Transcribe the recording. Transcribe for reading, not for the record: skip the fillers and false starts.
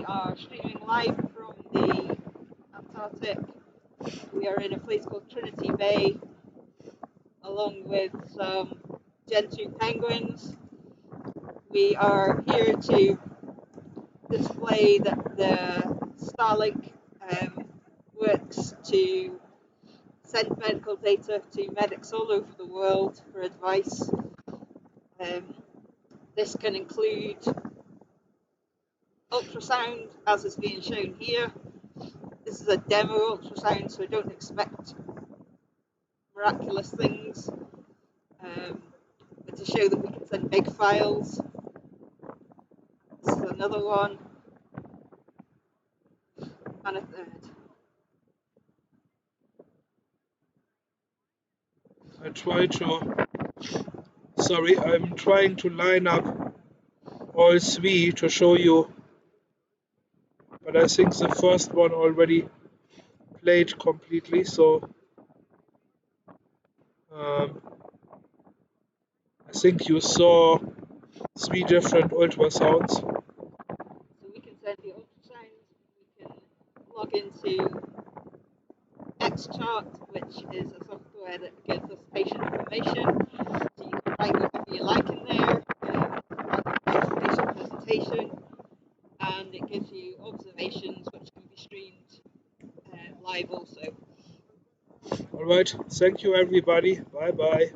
We are streaming live from the Antarctic. We are in a place called Trinity Bay, along with some Gentoo penguins. We are here to display that the Starlink works to send medical data to medics all over the world for advice. This can include ultrasound, as is being shown here. This is a demo ultrasound, so don't expect miraculous things. But to show that we can send big files. This is another one, and a third. I'm trying to line up all three to show you, but I think the first one already played completely, so I think you saw 3 different ultrasounds. So we can send the ultrasounds, we can log into XChart, which is a software that gives us patient information. So you can write whatever you like in there, write patient presentation, and it gives you observations which can be streamed live also. Alright, thank you everybody, bye bye.